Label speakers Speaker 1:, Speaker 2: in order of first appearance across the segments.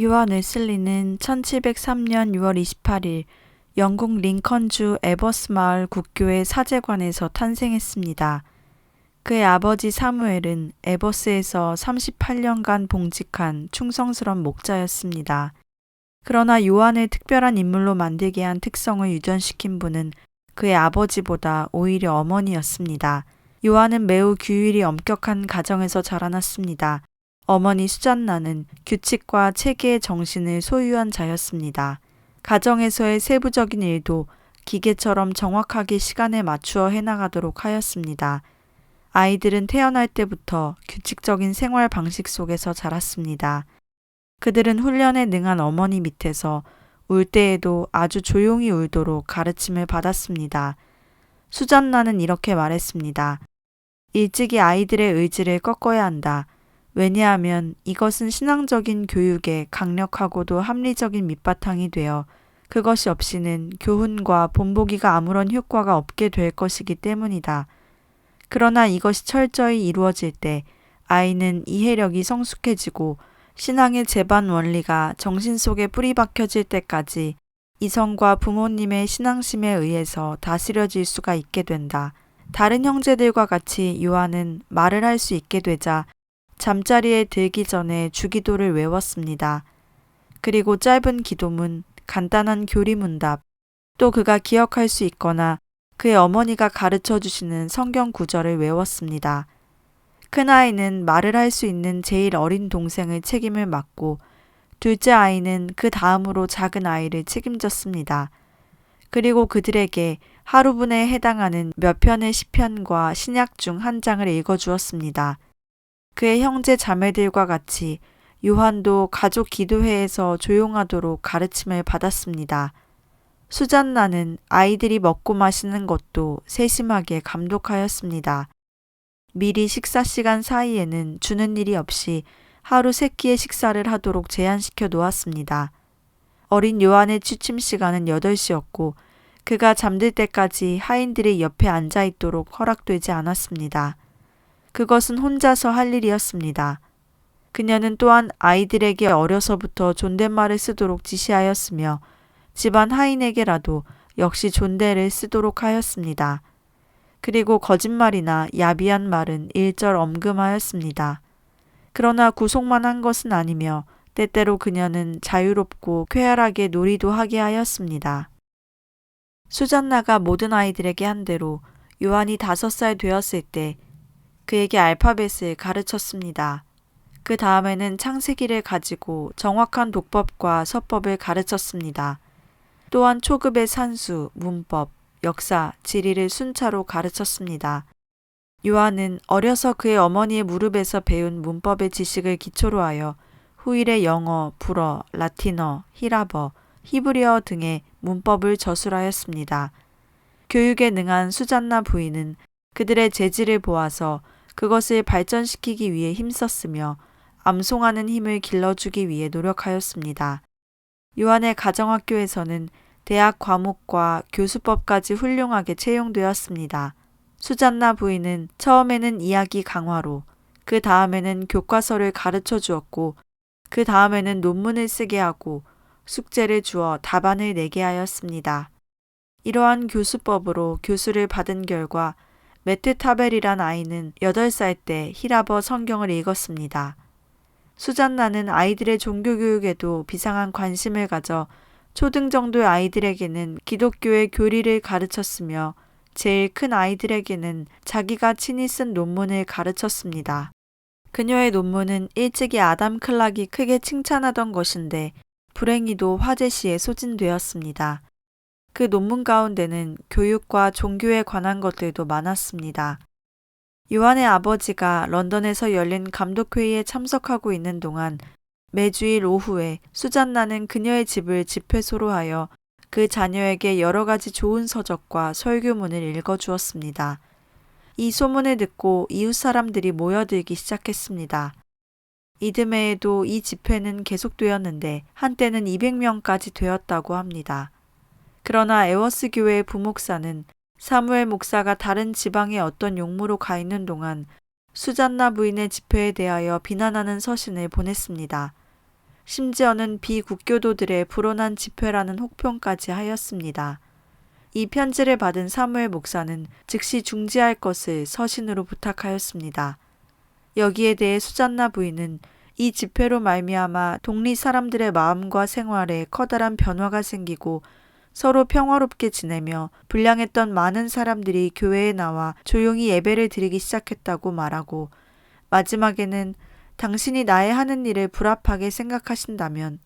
Speaker 1: 요한 웨슬리는 1703년 6월 28일 영국 링컨주 에버스 마을 국교의 사제관에서 탄생했습니다. 그의 아버지 사무엘은 에버스에서 38년간 봉직한 충성스런 목자였습니다. 그러나 요한을 특별한 인물로 만들게 한 특성을 유전시킨 분은 그의 아버지보다 오히려 어머니였습니다. 요한은 매우 규율이 엄격한 가정에서 자라났습니다. 어머니 수잔나는 규칙과 체계의 정신을 소유한 자였습니다. 가정에서의 세부적인 일도 기계처럼 정확하게 시간에 맞추어 해나가도록 하였습니다. 아이들은 태어날 때부터 규칙적인 생활 방식 속에서 자랐습니다. 그들은 훈련에 능한 어머니 밑에서 울 때에도 아주 조용히 울도록 가르침을 받았습니다. 수잔나는 이렇게 말했습니다. 일찍이 아이들의 의지를 꺾어야 한다. 왜냐하면 이것은 신앙적인 교육의 강력하고도 합리적인 밑바탕이 되어 그것이 없이는 교훈과 본보기가 아무런 효과가 없게 될 것이기 때문이다. 그러나 이것이 철저히 이루어질 때 아이는 이해력이 성숙해지고 신앙의 재반 원리가 정신 속에 뿌리 박혀질 때까지 이성과 부모님의 신앙심에 의해서 다스려질 수가 있게 된다. 다른 형제들과 같이 요한은 말을 할 수 있게 되자 잠자리에 들기 전에 주기도를 외웠습니다. 그리고 짧은 기도문, 간단한 교리문답, 또 그가 기억할 수 있거나 그의 어머니가 가르쳐 주시는 성경 구절을 외웠습니다. 큰아이는 말을 할 수 있는 제일 어린 동생의 책임을 맡고 둘째 아이는 그 다음으로 작은 아이를 책임졌습니다. 그리고 그들에게 하루분에 해당하는 몇 편의 시편과 신약 중 한 장을 읽어주었습니다. 그의 형제 자매들과 같이 요한도 가족 기도회에서 조용하도록 가르침을 받았습니다. 수잔나는 아이들이 먹고 마시는 것도 세심하게 감독하였습니다. 미리 식사 시간 사이에는 주는 일이 없이 하루 3끼의 식사를 하도록 제한시켜 놓았습니다. 어린 요한의 취침 시간은 8시였고 그가 잠들 때까지 하인들이 옆에 앉아 있도록 허락되지 않았습니다. 그것은 혼자서 할 일이었습니다. 그녀는 또한 아이들에게 어려서부터 존댓말을 쓰도록 지시하였으며 집안 하인에게라도 역시 존대를 쓰도록 하였습니다. 그리고 거짓말이나 야비한 말은 일절 엄금하였습니다. 그러나 구속만 한 것은 아니며 때때로 그녀는 자유롭고 쾌활하게 놀이도 하게 하였습니다. 수잔나가 모든 아이들에게 한 대로 요한이 5살 되었을 때 그에게 알파벳을 가르쳤습니다. 그 다음에는 창세기를 가지고 정확한 독법과 서법을 가르쳤습니다. 또한 초급의 산수, 문법, 역사, 지리를 순차로 가르쳤습니다. 요한은 어려서 그의 어머니의 무릎에서 배운 문법의 지식을 기초로 하여 후일의 영어, 불어, 라틴어, 히라버, 히브리어 등의 문법을 저술하였습니다. 교육에 능한 수잔나 부인은 그들의 재질을 보아서 그것을 발전시키기 위해 힘썼으며 암송하는 힘을 길러주기 위해 노력하였습니다. 요한의 가정학교에서는 대학 과목과 교수법까지 훌륭하게 채용되었습니다. 수잔나 부인은 처음에는 이야기 강화로, 그 다음에는 교과서를 가르쳐 주었고, 그 다음에는 논문을 쓰게 하고 숙제를 주어 답안을 내게 하였습니다. 이러한 교수법으로 교수를 받은 결과 메트타벨이란 아이는 8살 때 히라버 성경을 읽었습니다. 수잔나는 아이들의 종교교육에도 비상한 관심을 가져 초등 정도의 아이들에게는 기독교의 교리를 가르쳤으며 제일 큰 아이들에게는 자기가 친히 쓴 논문을 가르쳤습니다. 그녀의 논문은 일찍이 아담 클락이 크게 칭찬하던 것인데 불행히도 화재시에 소진되었습니다. 그 논문 가운데는 교육과 종교에 관한 것들도 많았습니다. 요한의 아버지가 런던에서 열린 감독회의에 참석하고 있는 동안 매주일 오후에 수잔나는 그녀의 집을 집회소로 하여 그 자녀에게 여러 가지 좋은 서적과 설교문을 읽어주었습니다. 이 소문을 듣고 이웃 사람들이 모여들기 시작했습니다. 이듬해에도 이 집회는 계속되었는데 한때는 200명까지 되었다고 합니다. 그러나 에워스 교회의 부목사는 사무엘 목사가 다른 지방의 어떤 용무로 가 있는 동안 수잔나 부인의 집회에 대하여 비난하는 서신을 보냈습니다. 심지어는 비국교도들의 불온한 집회라는 혹평까지 하였습니다. 이 편지를 받은 사무엘 목사는 즉시 중지할 것을 서신으로 부탁하였습니다. 여기에 대해 수잔나 부인은 이 집회로 말미암아 동리 사람들의 마음과 생활에 커다란 변화가 생기고 서로 평화롭게 지내며 불량했던 많은 사람들이 교회에 나와 조용히 예배를 드리기 시작했다고 말하고, 마지막에는 당신이 나의 하는 일을 불합하게 생각하신다면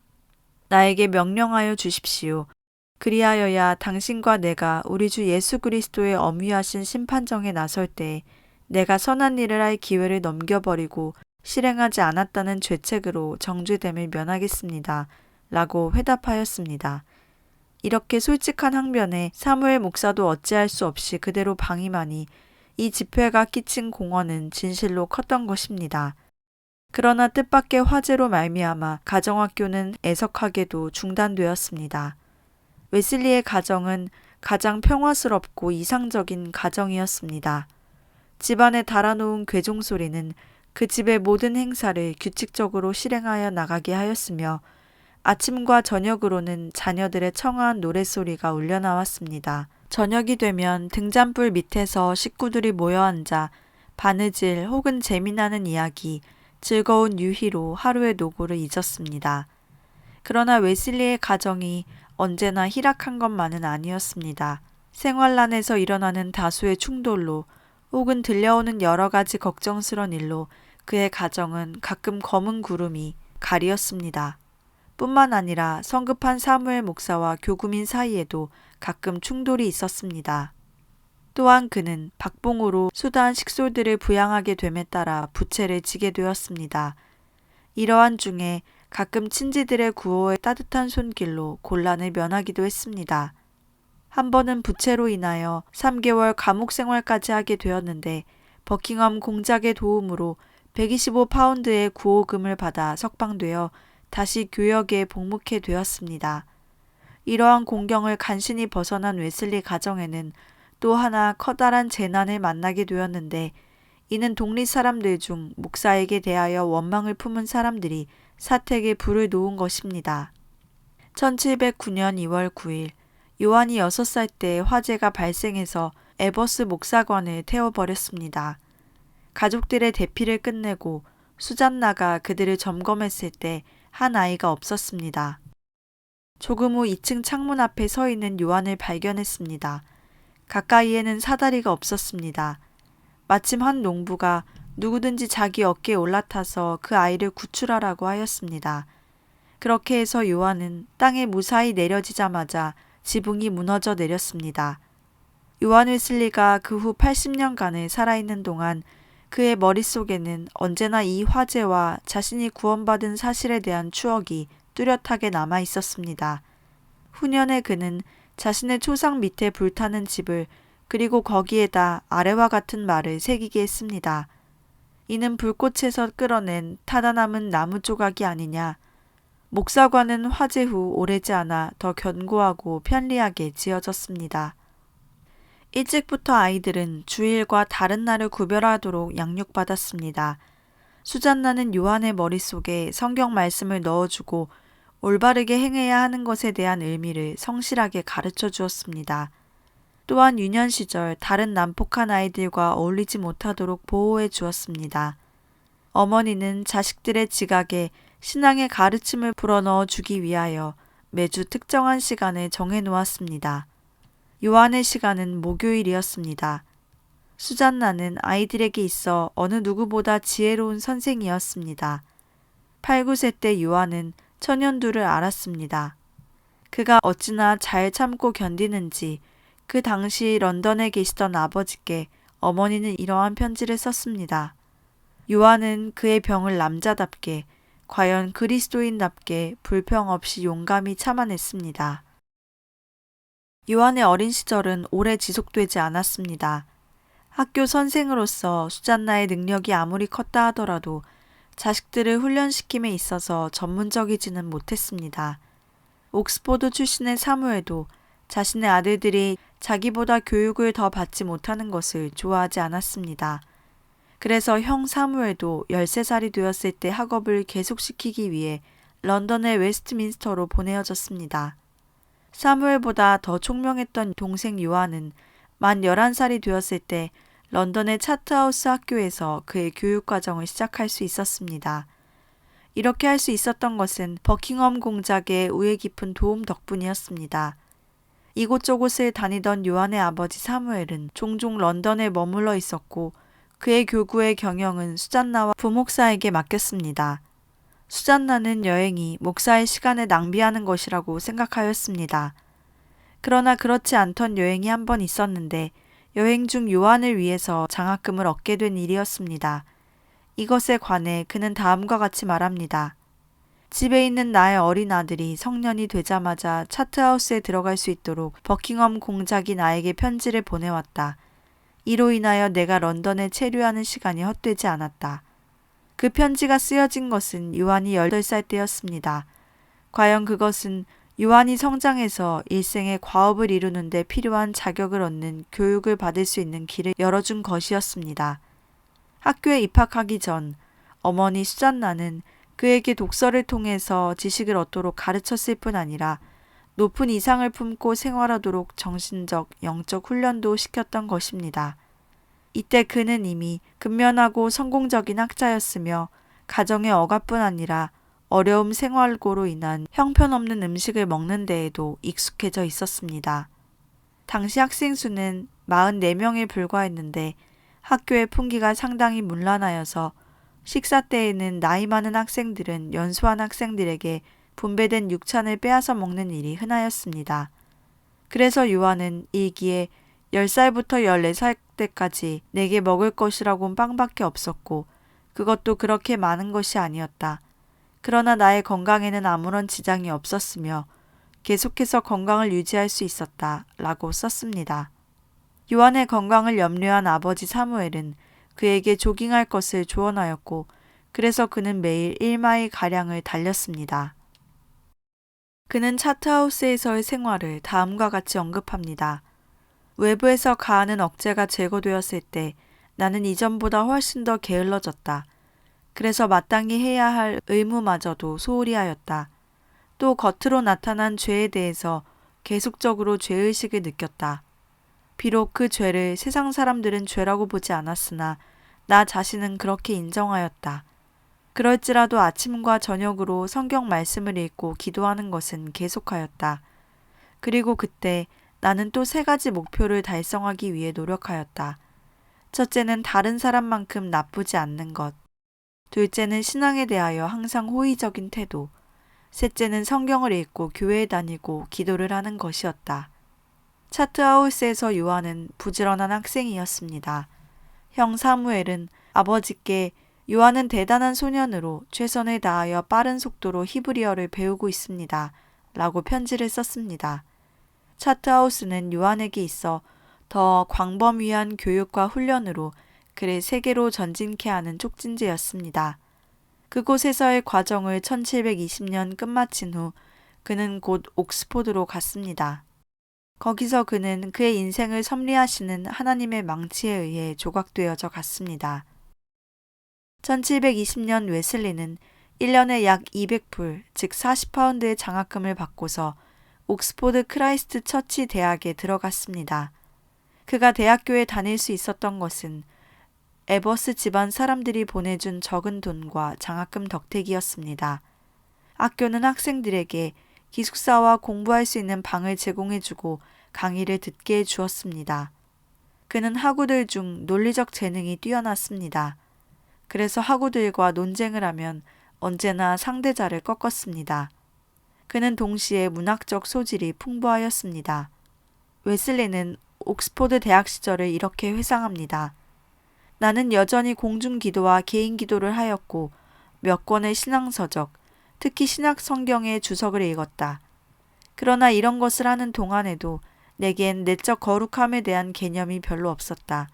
Speaker 1: 나에게 명령하여 주십시오. 그리하여야 당신과 내가 우리 주 예수 그리스도의 엄위하신 심판정에 나설 때 내가 선한 일을 할 기회를 넘겨버리고 실행하지 않았다는 죄책으로 정죄됨을 면하겠습니다. 라고 회답하였습니다. 이렇게 솔직한 항변에 사무엘 목사도 어찌할 수 없이 그대로 방임하니 이 집회가 끼친 공헌은 진실로 컸던 것입니다. 그러나 뜻밖의 화재로 말미암아 가정학교는 애석하게도 중단되었습니다. 웨슬리의 가정은 가장 평화스럽고 이상적인 가정이었습니다. 집안에 달아놓은 괴종 소리는 그 집의 모든 행사를 규칙적으로 실행하여 나가게 하였으며 아침과 저녁으로는 자녀들의 청아한 노랫소리가 울려나왔습니다. 저녁이 되면 등잔불 밑에서 식구들이 모여 앉아 바느질 혹은 재미나는 이야기, 즐거운 유희로 하루의 노고를 잊었습니다. 그러나 웨슬리의 가정이 언제나 희락한 것만은 아니었습니다. 생활난에서 일어나는 다수의 충돌로 혹은 들려오는 여러 가지 걱정스런 일로 그의 가정은 가끔 검은 구름이 가리었습니다. 뿐만 아니라 성급한 사무엘 목사와 교구민 사이에도 가끔 충돌이 있었습니다. 또한 그는 박봉으로 수다한 식솔들을 부양하게 됨에 따라 부채를 지게 되었습니다. 이러한 중에 가끔 친지들의 구호에 따뜻한 손길로 곤란을 면하기도 했습니다. 한 번은 부채로 인하여 3개월 감옥 생활까지 하게 되었는데 버킹엄 공작의 도움으로 125파운드의 구호금을 받아 석방되어 다시 교역에 복무케 되었습니다. 이러한 공경을 간신히 벗어난 웨슬리 가정에는 또 하나 커다란 재난을 만나게 되었는데, 이는 독립 사람들 중 목사에게 대하여 원망을 품은 사람들이 사택에 불을 놓은 것입니다. 1709년 2월 9일 요한이 6살 때 화재가 발생해서 에버스 목사관을 태워버렸습니다. 가족들의 대피를 끝내고 수잔나가 그들을 점검했을 때 한 아이가 없었습니다. 조금 후 2층 창문 앞에 서 있는 요한을 발견했습니다. 가까이에는 사다리가 없었습니다. 마침 한 농부가 누구든지 자기 어깨에 올라타서 그 아이를 구출하라고 하였습니다. 그렇게 해서 요한은 땅에 무사히 내려지자마자 지붕이 무너져 내렸습니다. 요한 웨슬리가 그 후 80년간을 살아있는 동안 그의 머릿속에는 언제나 이 화재와 자신이 구원받은 사실에 대한 추억이 뚜렷하게 남아 있었습니다. 후년에 그는 자신의 초상 밑에 불타는 집을 그리고 거기에다 아래와 같은 말을 새기게 했습니다. 이는 불꽃에서 끌어낸 타다 남은 나무 조각이 아니냐. 목사관은 화재 후 오래지 않아 더 견고하고 편리하게 지어졌습니다. 일찍부터 아이들은 주일과 다른 날을 구별하도록 양육받았습니다. 수잔나는 요한의 머릿속에 성경 말씀을 넣어주고 올바르게 행해야 하는 것에 대한 의미를 성실하게 가르쳐 주었습니다. 또한 유년 시절 다른 난폭한 아이들과 어울리지 못하도록 보호해 주었습니다. 어머니는 자식들의 지각에 신앙의 가르침을 불어넣어 주기 위하여 매주 특정한 시간을 정해 놓았습니다. 요한의 시간은 목요일이었습니다. 수잔나는 아이들에게 있어 어느 누구보다 지혜로운 선생이었습니다. 8, 9세 때 요한은 천연두를 알았습니다. 그가 어찌나 잘 참고 견디는지 그 당시 런던에 계시던 아버지께 어머니는 이러한 편지를 썼습니다. 요한은 그의 병을 남자답게, 과연 그리스도인답게 불평 없이 용감히 참아냈습니다. 요한의 어린 시절은 오래 지속되지 않았습니다. 학교 선생으로서 수잔나의 능력이 아무리 컸다 하더라도 자식들을 훈련시킴에 있어서 전문적이지는 못했습니다. 옥스포드 출신의 사무엘도 자신의 아들들이 자기보다 교육을 더 받지 못하는 것을 좋아하지 않았습니다. 그래서 형 사무엘도 13살이 되었을 때 학업을 계속시키기 위해 런던의 웨스트민스터로 보내어졌습니다. 사무엘보다 더 총명했던 동생 요한은 만 11살이 되었을 때 런던의 차트하우스 학교에서 그의 교육과정을 시작할 수 있었습니다. 이렇게 할 수 있었던 것은 버킹엄 공작의 우애 깊은 도움 덕분이었습니다. 이곳저곳을 다니던 요한의 아버지 사무엘은 종종 런던에 머물러 있었고 그의 교구의 경영은 수잔나와 부목사에게 맡겼습니다. 수잔나는 여행이 목사의 시간을 낭비하는 것이라고 생각하였습니다. 그러나 그렇지 않던 여행이 한 번 있었는데 여행 중 요한을 위해서 장학금을 얻게 된 일이었습니다. 이것에 관해 그는 다음과 같이 말합니다. 집에 있는 나의 어린 아들이 성년이 되자마자 차트하우스에 들어갈 수 있도록 버킹엄 공작이 나에게 편지를 보내왔다. 이로 인하여 내가 런던에 체류하는 시간이 헛되지 않았다. 그 편지가 쓰여진 것은 요한이 18살 때였습니다. 과연 그것은 요한이 성장해서 일생의 과업을 이루는 데 필요한 자격을 얻는 교육을 받을 수 있는 길을 열어준 것이었습니다. 학교에 입학하기 전 어머니 수잔나는 그에게 독서를 통해서 지식을 얻도록 가르쳤을 뿐 아니라 높은 이상을 품고 생활하도록 정신적, 영적 훈련도 시켰던 것입니다. 이때 그는 이미 근면하고 성공적인 학자였으며 가정의 억압뿐 아니라 어려움 생활고로 인한 형편없는 음식을 먹는 데에도 익숙해져 있었습니다. 당시 학생 수는 44명에 불과했는데 학교의 풍기가 상당히 문란하여서 식사 때에는 나이 많은 학생들은 연소한 학생들에게 분배된 육찬을 빼앗아 먹는 일이 흔하였습니다. 그래서 요한은 일기에 10살부터 14살 때까지 내게 먹을 것이라곤 빵밖에 없었고 그것도 그렇게 많은 것이 아니었다. 그러나 나의 건강에는 아무런 지장이 없었으며 계속해서 건강을 유지할 수 있었다 라고 썼습니다. 요한의 건강을 염려한 아버지 사무엘은 그에게 조깅할 것을 조언하였고 그래서 그는 매일 1마일가량을 달렸습니다. 그는 차트하우스에서의 생활을 다음과 같이 언급합니다. 외부에서 가하는 억제가 제거되었을 때 나는 이전보다 훨씬 더 게을러졌다. 그래서 마땅히 해야 할 의무마저도 소홀히 하였다. 또 겉으로 나타난 죄에 대해서 계속적으로 죄의식을 느꼈다. 비록 그 죄를 세상 사람들은 죄라고 보지 않았으나 나 자신은 그렇게 인정하였다. 그럴지라도 아침과 저녁으로 성경 말씀을 읽고 기도하는 것은 계속하였다. 그리고 그때 나는 또 3가지 목표를 달성하기 위해 노력하였다. 첫째는 다른 사람만큼 나쁘지 않는 것. 둘째는 신앙에 대하여 항상 호의적인 태도. 셋째는 성경을 읽고 교회에 다니고 기도를 하는 것이었다. 차트하우스에서 요한은 부지런한 학생이었습니다. 형 사무엘은 아버지께 요한은 대단한 소년으로 최선을 다하여 빠른 속도로 히브리어를 배우고 있습니다. 라고 편지를 썼습니다. 차트하우스는 요한에게 있어 더 광범위한 교육과 훈련으로 그를 세계로 전진케 하는 촉진제였습니다. 그곳에서의 과정을 1720년 끝마친 후 그는 곧 옥스포드로 갔습니다. 거기서 그는 그의 인생을 섭리하시는 하나님의 망치에 의해 조각되어져 갔습니다. 1720년 웨슬리는 1년에 약 200불, 즉 40파운드의 장학금을 받고서 옥스포드 크라이스트 처치 대학에 들어갔습니다. 그가 대학교에 다닐 수 있었던 것은 에버스 집안 사람들이 보내준 적은 돈과 장학금 덕택이었습니다. 학교는 학생들에게 기숙사와 공부할 수 있는 방을 제공해주고 강의를 듣게 해주었습니다. 그는 학우들 중 논리적 재능이 뛰어났습니다. 그래서 학우들과 논쟁을 하면 언제나 상대자를 꺾었습니다. 그는 동시에 문학적 소질이 풍부하였습니다. 웨슬리는 옥스포드 대학 시절을 이렇게 회상합니다. 나는 여전히 공중기도와 개인기도를 하였고 몇 권의 신앙서적, 특히 신약 성경의 주석을 읽었다. 그러나 이런 것을 하는 동안에도 내겐 내적 거룩함에 대한 개념이 별로 없었다.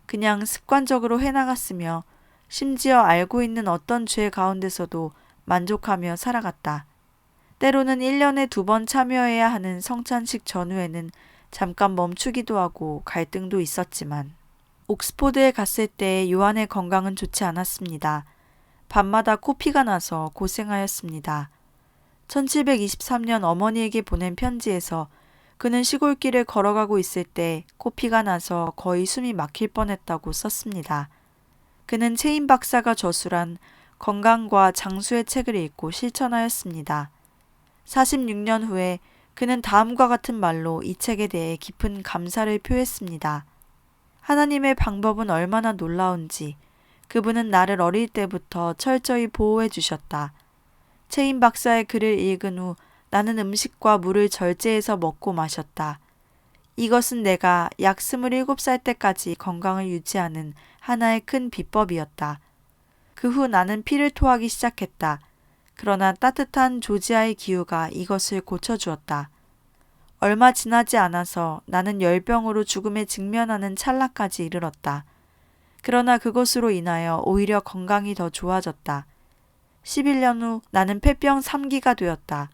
Speaker 1: 그냥 습관적으로 해나갔으며 심지어 알고 있는 어떤 죄 가운데서도 만족하며 살아갔다. 때로는 1년에 2번 참여해야 하는 성찬식 전후에는 잠깐 멈추기도 하고 갈등도 있었지만 옥스포드에 갔을 때 요한의 건강은 좋지 않았습니다. 밤마다 코피가 나서 고생하였습니다. 1723년 어머니에게 보낸 편지에서 그는 시골길을 걸어가고 있을 때 코피가 나서 거의 숨이 막힐 뻔했다고 썼습니다. 그는 체인 박사가 저술한 건강과 장수의 책을 읽고 실천하였습니다. 46년 후에 그는 다음과 같은 말로 이 책에 대해 깊은 감사를 표했습니다. 하나님의 방법은 얼마나 놀라운지 그분은 나를 어릴 때부터 철저히 보호해 주셨다. 체인 박사의 글을 읽은 후 나는 음식과 물을 절제해서 먹고 마셨다. 이것은 내가 약 27살 때까지 건강을 유지하는 하나의 큰 비법이었다. 그 후 나는 피를 토하기 시작했다. 그러나 따뜻한 조지아의 기후가 이것을 고쳐주었다. 얼마 지나지 않아서 나는 열병으로 죽음에 직면하는 찰나까지 이르렀다. 그러나 그것으로 인하여 오히려 건강이 더 좋아졌다. 11년 후 나는 폐병 3기가 되었다.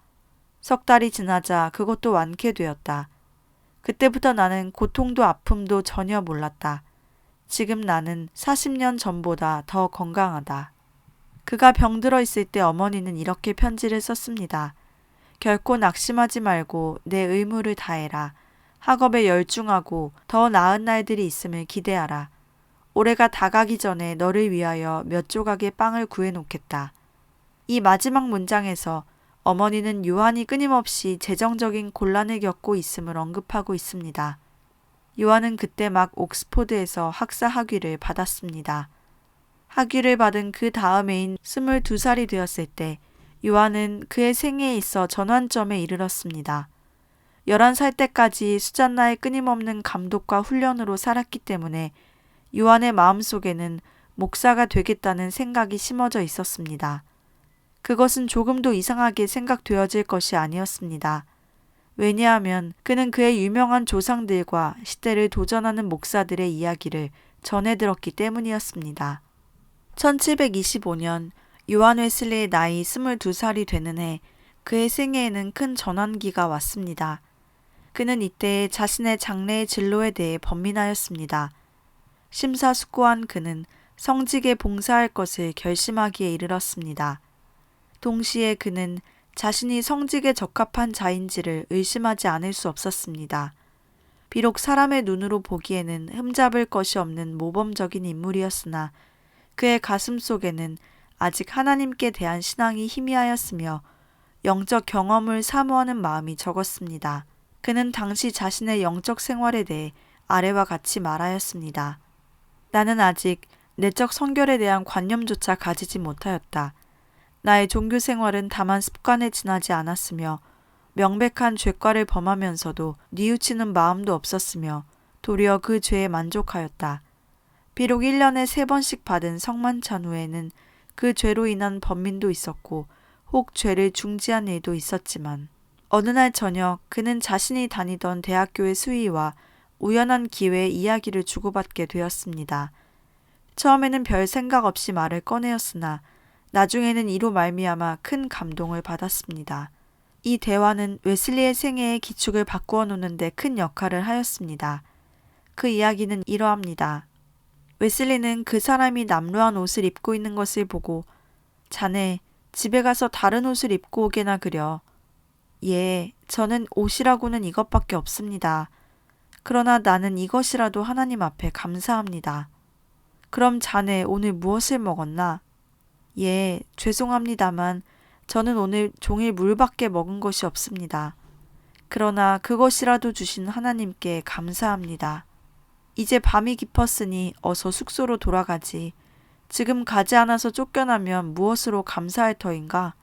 Speaker 1: 석 달이 지나자 그것도 완쾌되었다. 그때부터 나는 고통도 아픔도 전혀 몰랐다. 지금 나는 40년 전보다 더 건강하다. 그가 병들어 있을 때 어머니는 이렇게 편지를 썼습니다. 결코 낙심하지 말고 내 의무를 다해라. 학업에 열중하고 더 나은 날들이 있음을 기대하라. 올해가 다가기 전에 너를 위하여 몇 조각의 빵을 구해놓겠다. 이 마지막 문장에서 어머니는 요한이 끊임없이 재정적인 곤란을 겪고 있음을 언급하고 있습니다. 요한은 그때 막 옥스포드에서 학사 학위를 받았습니다. 학위를 받은 그 다음해인 22살이 되었을 때 요한은 그의 생애에 있어 전환점에 이르렀습니다. 11살 때까지 수잔나의 끊임없는 감독과 훈련으로 살았기 때문에 요한의 마음속에는 목사가 되겠다는 생각이 심어져 있었습니다. 그것은 조금도 이상하게 생각되어질 것이 아니었습니다. 왜냐하면 그는 그의 유명한 조상들과 시대를 도전하는 목사들의 이야기를 전해 들었기 때문이었습니다. 1725년 요한 웨슬리의 나이 22살이 되는 해 그의 생애에는 큰 전환기가 왔습니다. 그는 이때 자신의 장래의 진로에 대해 번민하였습니다. 심사숙고한 그는 성직에 봉사할 것을 결심하기에 이르렀습니다. 동시에 그는 자신이 성직에 적합한 자인지를 의심하지 않을 수 없었습니다. 비록 사람의 눈으로 보기에는 흠잡을 것이 없는 모범적인 인물이었으나 그의 가슴 속에는 아직 하나님께 대한 신앙이 희미하였으며 영적 경험을 사모하는 마음이 적었습니다. 그는 당시 자신의 영적 생활에 대해 아래와 같이 말하였습니다. 나는 아직 내적 성결에 대한 관념조차 가지지 못하였다. 나의 종교 생활은 다만 습관에 지나지 않았으며 명백한 죄과를 범하면서도 뉘우치는 마음도 없었으며 도리어 그 죄에 만족하였다. 비록 1년에 3번씩 받은 성만찬 후에는 그 죄로 인한 번민도 있었고 혹 죄를 중지한 일도 있었지만 어느 날 저녁 그는 자신이 다니던 대학교의 수의와 우연한 기회에 이야기를 주고받게 되었습니다. 처음에는 별 생각 없이 말을 꺼내었으나 나중에는 이로 말미암아 큰 감동을 받았습니다. 이 대화는 웨슬리의 생애의 기축을 바꾸어 놓는 데 큰 역할을 하였습니다. 그 이야기는 이러합니다. 웨슬리는 그 사람이 남루한 옷을 입고 있는 것을 보고 자네 집에 가서 다른 옷을 입고 오게나 그려. 예, 저는 옷이라고는 이것밖에 없습니다. 그러나 나는 이것이라도 하나님 앞에 감사합니다. 그럼 자네 오늘 무엇을 먹었나? 예, 죄송합니다만 저는 오늘 종일 물밖에 먹은 것이 없습니다. 그러나 그것이라도 주신 하나님께 감사합니다. 이제 밤이 깊었으니 어서 숙소로 돌아가지. 지금 가지 않아서 쫓겨나면 무엇으로 감사할 터인가?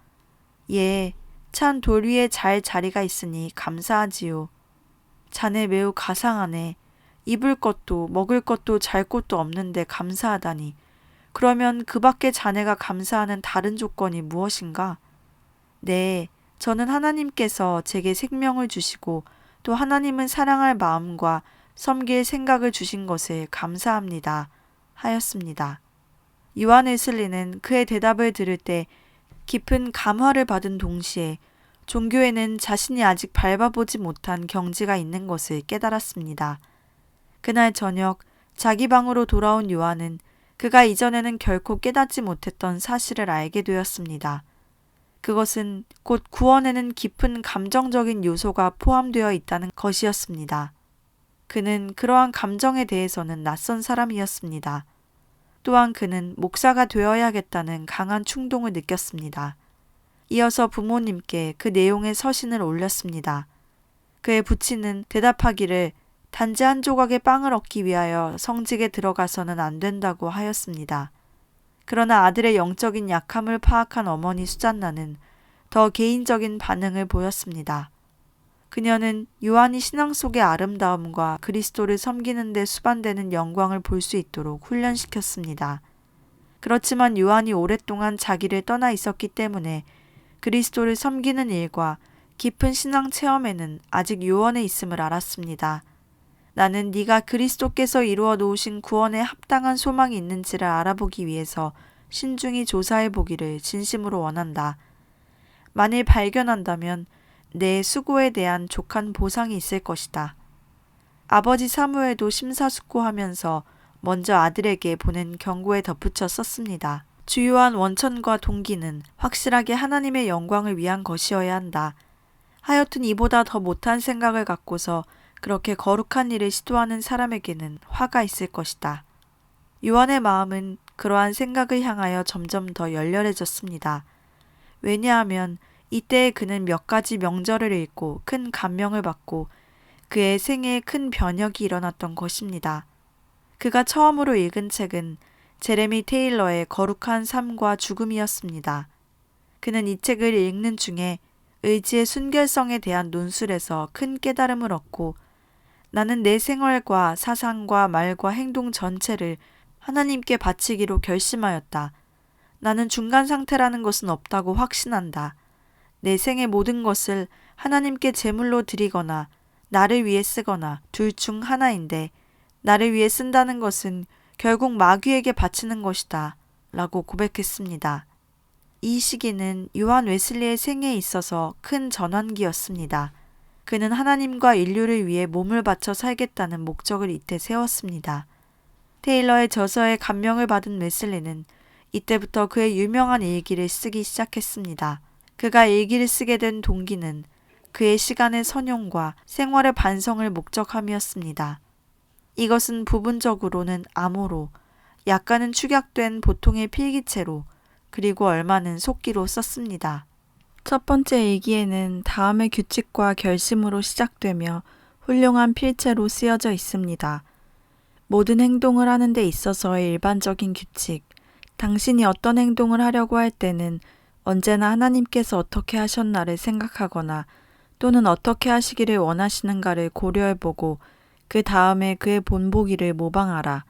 Speaker 1: 예, 찬 돌 위에 잘 자리가 있으니 감사하지요. 자네 매우 가상하네. 입을 것도 먹을 것도 잘 곳도 없는데 감사하다니. 그러면 그 밖에 자네가 감사하는 다른 조건이 무엇인가? 네, 저는 하나님께서 제게 생명을 주시고 또 하나님은 사랑할 마음과 섬길 생각을 주신 것에 감사합니다. 하였습니다. 요한 웨슬리는 그의 대답을 들을 때 깊은 감화를 받은 동시에 종교에는 자신이 아직 밟아보지 못한 경지가 있는 것을 깨달았습니다. 그날 저녁 자기 방으로 돌아온 요한은 그가 이전에는 결코 깨닫지 못했던 사실을 알게 되었습니다. 그것은 곧 구원에는 깊은 감정적인 요소가 포함되어 있다는 것이었습니다. 그는 그러한 감정에 대해서는 낯선 사람이었습니다. 또한 그는 목사가 되어야겠다는 강한 충동을 느꼈습니다. 이어서 부모님께 그 내용의 서신을 올렸습니다. 그의 부친은 대답하기를 단지 한 조각의 빵을 얻기 위하여 성직에 들어가서는 안 된다고 하였습니다. 그러나 아들의 영적인 약함을 파악한 어머니 수잔나는 더 개인적인 반응을 보였습니다. 그녀는 요한이 신앙 속의 아름다움과 그리스도를 섬기는 데 수반되는 영광을 볼 수 있도록 훈련시켰습니다. 그렇지만 요한이 오랫동안 자기를 떠나 있었기 때문에 그리스도를 섬기는 일과 깊은 신앙 체험에는 아직 요원해 있음을 알았습니다. 나는 네가 그리스도께서 이루어 놓으신 구원에 합당한 소망이 있는지를 알아보기 위해서 신중히 조사해 보기를 진심으로 원한다. 만일 발견한다면 내 수고에 대한 족한 보상이 있을 것이다. 아버지 사무엘도 심사숙고하면서 먼저 아들에게 보낸 경고에 덧붙여 썼습니다. 주요한 원천과 동기는 확실하게 하나님의 영광을 위한 것이어야 한다. 하여튼 이보다 더 못한 생각을 갖고서 그렇게 거룩한 일을 시도하는 사람에게는 화가 있을 것이다. 요한의 마음은 그러한 생각을 향하여 점점 더 열렬해졌습니다. 왜냐하면 이때에 그는 몇 가지 명절을 읽고 큰 감명을 받고 그의 생애에 큰 변혁이 일어났던 것입니다. 그가 처음으로 읽은 책은 제레미 테일러의 거룩한 삶과 죽음이었습니다. 그는 이 책을 읽는 중에 의지의 순결성에 대한 논술에서 큰 깨달음을 얻고 나는 내 생활과 사상과 말과 행동 전체를 하나님께 바치기로 결심하였다. 나는 중간 상태라는 것은 없다고 확신한다. 내 생의 모든 것을 하나님께 제물로 드리거나 나를 위해 쓰거나 둘 중 하나인데 나를 위해 쓴다는 것은 결국 마귀에게 바치는 것이다. 라고 고백했습니다. 이 시기는 요한 웨슬리의 생애에 있어서 큰 전환기였습니다. 그는 하나님과 인류를 위해 몸을 바쳐 살겠다는 목적을 이때 세웠습니다. 테일러의 저서에 감명을 받은 웨슬리는 이때부터 그의 유명한 일기를 쓰기 시작했습니다. 그가 일기를 쓰게 된 동기는 그의 시간의 선용과 생활의 반성을 목적함이었습니다. 이것은 부분적으로는 암호로, 약간은 축약된 보통의 필기체로, 그리고 얼마는 속기로 썼습니다. 첫 번째 일기에는 다음의 규칙과 결심으로 시작되며 훌륭한 필체로 쓰여져 있습니다. 모든 행동을 하는 데 있어서의 일반적인 규칙, 당신이 어떤 행동을 하려고 할 때는 언제나 하나님께서 어떻게 하셨나를 생각하거나 또는 어떻게 하시기를 원하시는가를 고려해보고 그 다음에 그의 본보기를 모방하라.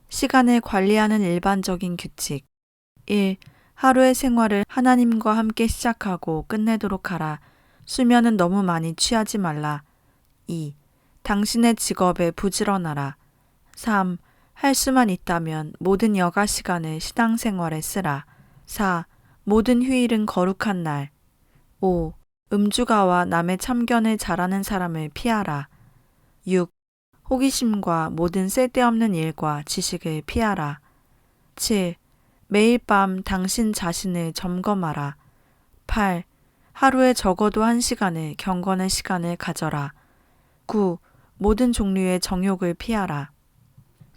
Speaker 1: 시간을 관리하는 일반적인 규칙 1. 하루의 생활을 하나님과 함께 시작하고 끝내도록 하라. 수면은 너무 많이 취하지 말라. 2. 당신의 직업에 부지런하라. 3. 할 수만 있다면 모든 여가 시간을 신앙생활에 쓰라. 4. 모든 휴일은 거룩한 날. 5. 음주가와 남의 참견을 잘하는 사람을 피하라. 6. 호기심과 모든 쓸데없는 일과 지식을 피하라. 7. 매일 밤 당신 자신을 점검하라. 8. 하루에 적어도 1시간을 경건의 시간을 가져라. 9. 모든 종류의 정욕을 피하라.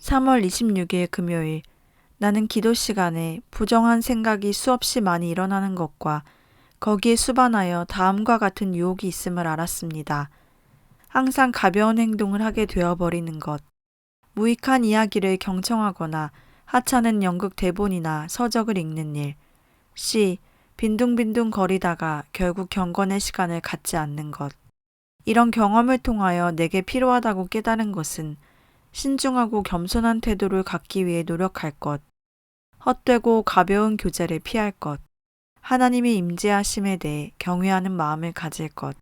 Speaker 1: 3월 26일 금요일, 나는 기도 시간에 부정한 생각이 수없이 많이 일어나는 것과 거기에 수반하여 다음과 같은 유혹이 있음을 알았습니다. 항상 가벼운 행동을 하게 되어버리는 것, 무익한 이야기를 경청하거나 하찮은 연극 대본이나 서적을 읽는 일, C. 빈둥빈둥 거리다가 결국 경건의 시간을 갖지 않는 것. 이런 경험을 통하여 내게 필요하다고 깨달은 것은 신중하고 겸손한 태도를 갖기 위해 노력할 것, 헛되고 가벼운 교제를 피할 것, 하나님의 임재하심에 대해 경외하는 마음을 가질 것,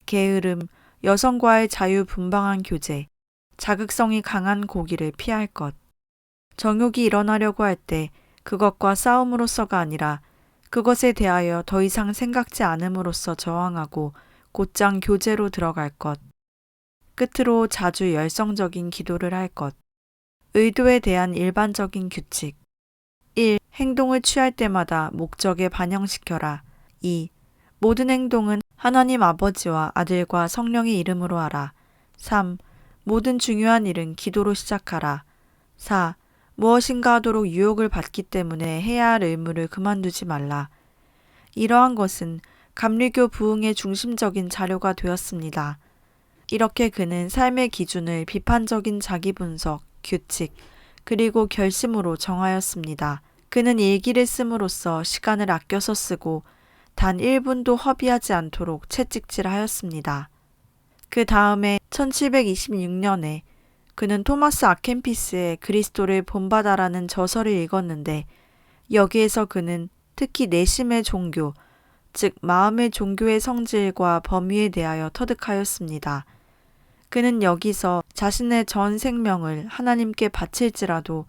Speaker 1: 게으름, 여성과의 자유분방한 교제, 자극성이 강한 고기를 피할 것, 정욕이 일어나려고 할 때 그것과 싸움으로써가 아니라 그것에 대하여 더 이상 생각지 않음으로써 저항하고 곧장 교제로 들어갈 것, 끝으로 자주 열성적인 기도를 할 것. 의도에 대한 일반적인 규칙. 1. 행동을 취할 때마다 목적에 반영시켜라. 2. 모든 행동은 하나님 아버지와 아들과 성령의 이름으로 하라. 3. 모든 중요한 일은 기도로 시작하라. 4. 무엇인가 하도록 유혹을 받기 때문에 해야 할 의무를 그만두지 말라. 이러한 것은 감리교 부흥의 중심적인 자료가 되었습니다. 이렇게 그는 삶의 기준을 비판적인 자기 분석, 규칙, 그리고 결심으로 정하였습니다. 그는 일기를 씀으로써 시간을 아껴서 쓰고 단 1분도 허비하지 않도록 채찍질하였습니다. 그 다음에 1726년에 그는 토마스 아켄피스의 그리스도를 본받아라는 저서를 읽었는데 여기에서 그는 특히 내심의 종교, 즉 마음의 종교의 성질과 범위에 대하여 터득하였습니다. 그는 여기서 자신의 전 생명을 하나님께 바칠지라도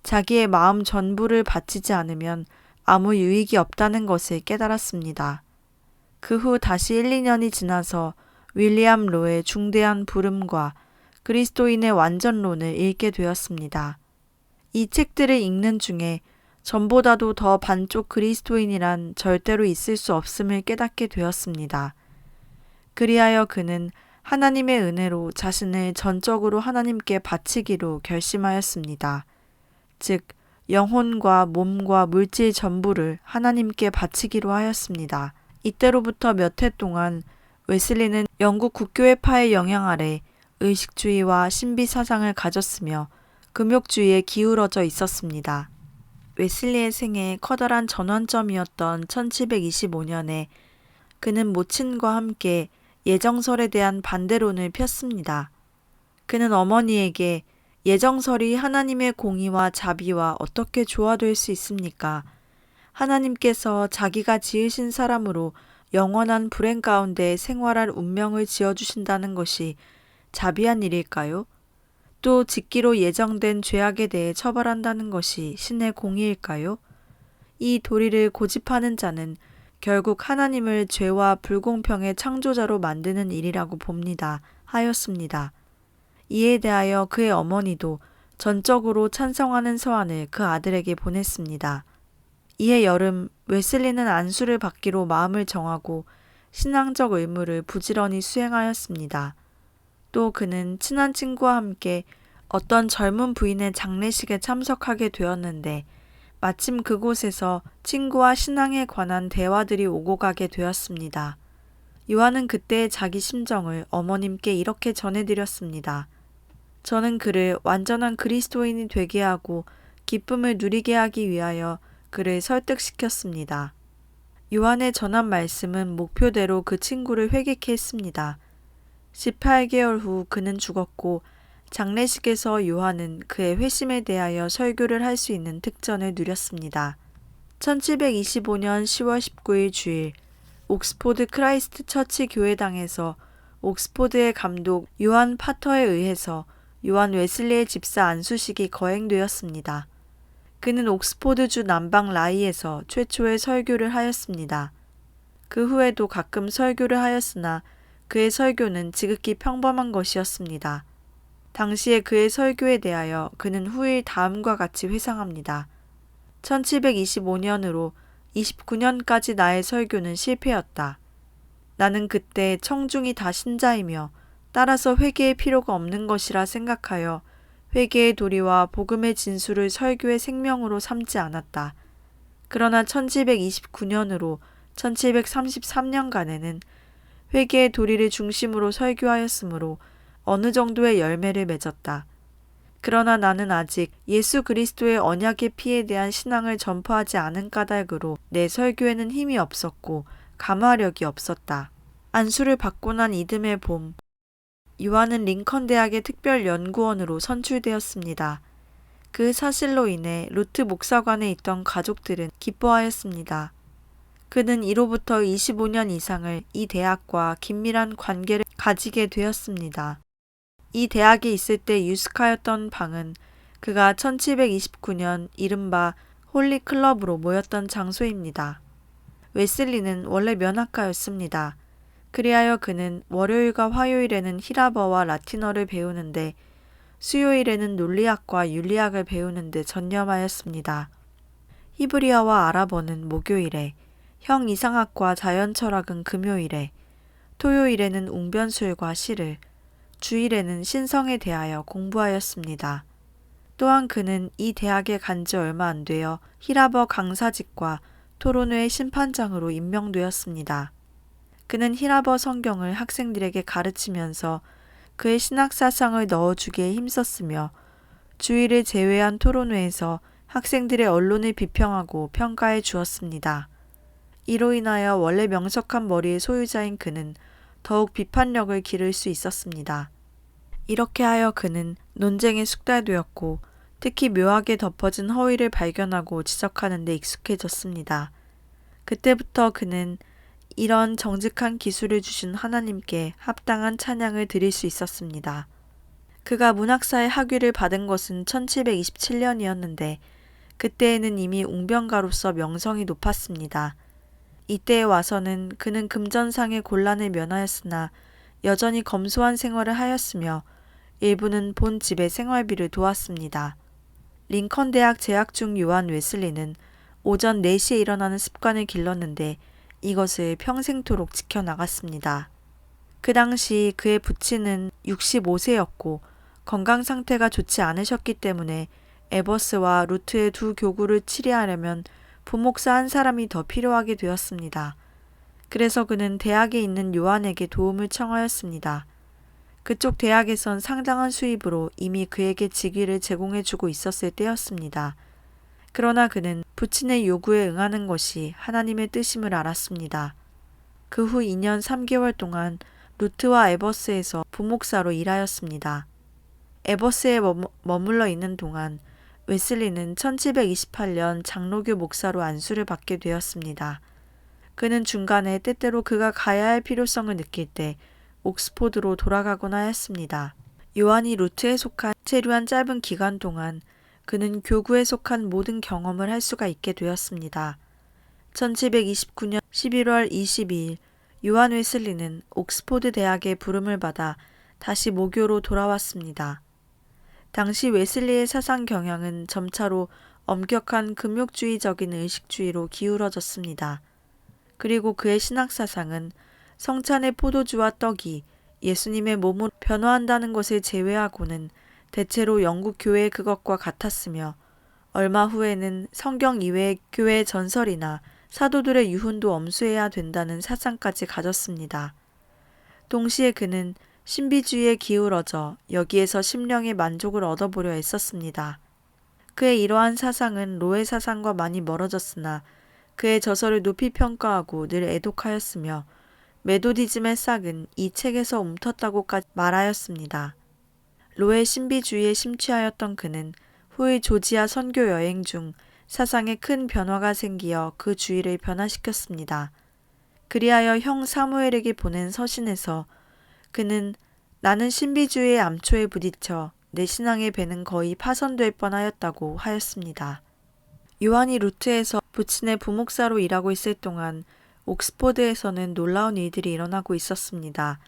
Speaker 1: 자기의 마음 전부를 바치지 않으면 아무 유익이 없다는 것을 깨달았습니다. 그 후 다시 1, 2년이 지나서 윌리엄 로의 중대한 부름과 그리스도인의 완전론을 읽게 되었습니다. 이 책들을 읽는 중에 전보다도 더 반쪽 그리스도인이란 절대로 있을 수 없음을 깨닫게 되었습니다. 그리하여 그는 하나님의 은혜로 자신을 전적으로 하나님께 바치기로 결심하였습니다. 즉, 영혼과 몸과 물질 전부를 하나님께 바치기로 하였습니다. 이때로부터 몇 해 동안 웨슬리는 영국 국교회파의 영향 아래 의식주의와 신비 사상을 가졌으며 금욕주의에 기울어져 있었습니다. 웨슬리의 생애의 커다란 전환점이었던 1725년에 그는 모친과 함께 예정설에 대한 반대론을 폈습니다. 그는 어머니에게 예정설이 하나님의 공의와 자비와 어떻게 조화될 수 있습니까? 하나님께서 자기가 지으신 사람으로 영원한 불행 가운데 생활할 운명을 지어주신다는 것이 자비한 일일까요? 또 짓기로 예정된 죄악에 대해 처벌한다는 것이 신의 공의일까요? 이 도리를 고집하는 자는 결국 하나님을 죄와 불공평의 창조자로 만드는 일이라고 봅니다. 하였습니다. 이에 대하여 그의 어머니도 전적으로 찬성하는 서한을 그 아들에게 보냈습니다. 이해 여름 웨슬리는 안수를 받기로 마음을 정하고 신앙적 의무를 부지런히 수행하였습니다. 또 그는 친한 친구와 함께 어떤 젊은 부인의 장례식에 참석하게 되었는데 마침 그곳에서 친구와 신앙에 관한 대화들이 오고 가게 되었습니다. 요한은 그때의 자기 심정을 어머님께 이렇게 전해드렸습니다. 저는 그를 완전한 그리스도인이 되게 하고 기쁨을 누리게 하기 위하여 그를 설득시켰습니다. 요한의 전한 말씀은 목표대로 그 친구를 회개케 했습니다. 18개월 후 그는 죽었고 장례식에서 요한은 그의 회심에 대하여 설교를 할 수 있는 특전을 누렸습니다. 1725년 10월 19일 주일 옥스포드 크라이스트 처치 교회당에서 옥스포드의 감독 요한 파터에 의해서 요한 웨슬리의 집사 안수식이 거행되었습니다. 그는 옥스포드주 남방 라이에서 최초의 설교를 하였습니다. 그 후에도 가끔 설교를 하였으나 그의 설교는 지극히 평범한 것이었습니다. 당시에 그의 설교에 대하여 그는 후일 다음과 같이 회상합니다. 1725년으로 29년까지 나의 설교는 실패였다. 나는 그때 청중이 다 신자이며 따라서 회개의 필요가 없는 것이라 생각하여 회개의 도리와 복음의 진수를 설교의 생명으로 삼지 않았다. 그러나 1729년으로 1733년간에는 회개의 도리를 중심으로 설교하였으므로 어느 정도의 열매를 맺었다. 그러나 나는 아직 예수 그리스도의 언약의 피에 대한 신앙을 전파하지 않은 까닭으로 내 설교에는 힘이 없었고 감화력이 없었다. 안수를 받고 난 이듬해 봄, 요한은 링컨 대학의 특별 연구원으로 선출되었습니다. 그 사실로 인해 루트 목사관에 있던 가족들은 기뻐하였습니다. 그는 이로부터 25년 이상을 이 대학과 긴밀한 관계를 가지게 되었습니다. 이 대학에 있을 때 유숙하였던 방은 그가 1729년 이른바 홀리 클럽으로 모였던 장소입니다. 웨슬리는 원래 면학가였습니다. 그리하여 그는 월요일과 화요일에는 히라버와 라틴어를 배우는데 수요일에는 논리학과 윤리학을 배우는 데 전념하였습니다. 히브리어와 아랍어는 목요일에, 형 이상학과 자연철학은 금요일에, 토요일에는 웅변술과 시를, 주일에는 신성에 대하여 공부하였습니다. 또한 그는 이 대학에 간 지 얼마 안 되어 히라버 강사직과 토론회 심판장으로 임명되었습니다. 그는 히라버 성경을 학생들에게 가르치면서 그의 신학사상을 넣어주기에 힘썼으며 주일을 제외한 토론회에서 학생들의 언론을 비평하고 평가해 주었습니다. 이로 인하여 원래 명석한 머리의 소유자인 그는 더욱 비판력을 기를 수 있었습니다. 이렇게 하여 그는 논쟁에 숙달되었고 특히 묘하게 덮어진 허위를 발견하고 지적하는 데 익숙해졌습니다. 그때부터 그는 이런 정직한 기술을 주신 하나님께 합당한 찬양을 드릴 수 있었습니다. 그가 문학사의 학위를 받은 것은 1727년이었는데 그때에는 이미 웅변가로서 명성이 높았습니다. 이때에 와서는 그는 금전상의 곤란을 면하였으나 여전히 검소한 생활을 하였으며 일부는 본 집의 생활비를 도왔습니다. 링컨 대학 재학 중 요한 웨슬리는 오전 4시에 일어나는 습관을 길렀는데 이것을 평생토록 지켜나갔습니다. 그 당시 그의 부친은 65세였고 건강 상태가 좋지 않으셨기 때문에 에버스와 루트의 두 교구를 치리하려면 부목사 한 사람이 더 필요하게 되었습니다. 그래서 그는 대학에 있는 요한에게 도움을 청하였습니다. 그쪽 대학에선 상당한 수입으로 이미 그에게 직위를 제공해주고 있었을 때였습니다. 그러나 그는 부친의 요구에 응하는 것이 하나님의 뜻임을 알았습니다. 그 후 2년 3개월 동안 루트와 에버스에서 부목사로 일하였습니다. 에버스에 머물러 있는 동안 웨슬리는 1728년 장로교 목사로 안수를 받게 되었습니다. 그는 중간에 때때로 그가 가야 할 필요성을 느낄 때 옥스포드로 돌아가곤 하였습니다. 요한이 루트에 속한 체류한 짧은 기간 동안 그는 교구에 속한 모든 경험을 할 수가 있게 되었습니다. 1729년 11월 22일 요한 웨슬리는 옥스포드 대학의 부름을 받아 다시 모교로 돌아왔습니다. 당시 웨슬리의 사상 경향은 점차로 엄격한 금욕주의적인 의식주의로 기울어졌습니다. 그리고 그의 신학사상은 성찬의 포도주와 떡이 예수님의 몸으로 변화한다는 것을 제외하고는 대체로 영국 교회 그것과 같았으며 얼마 후에는 성경 이외의 교회의 전설이나 사도들의 유훈도 엄수해야 된다는 사상까지 가졌습니다. 동시에 그는 신비주의에 기울어져 여기에서 심령의 만족을 얻어보려 애썼습니다. 그의 이러한 사상은 로의 사상과 많이 멀어졌으나 그의 저서를 높이 평가하고 늘 애독하였으며 메도디즘의 싹은 이 책에서 움텄다고까지 말하였습니다. 로의 신비주의에 심취하였던 그는 후의 조지아 선교 여행 중 사상에 큰 변화가 생기어 그 주의를 변화시켰습니다. 그리하여 형 사무엘에게 보낸 서신에서 그는 나는 신비주의의 암초에 부딪혀 내 신앙의 배는 거의 파손될 뻔하였다고 하였습니다. 요한이 루트에서 부친의 부목사로 일하고 있을 동안 옥스포드에서는 놀라운 일들이 일어나고 있었습니다.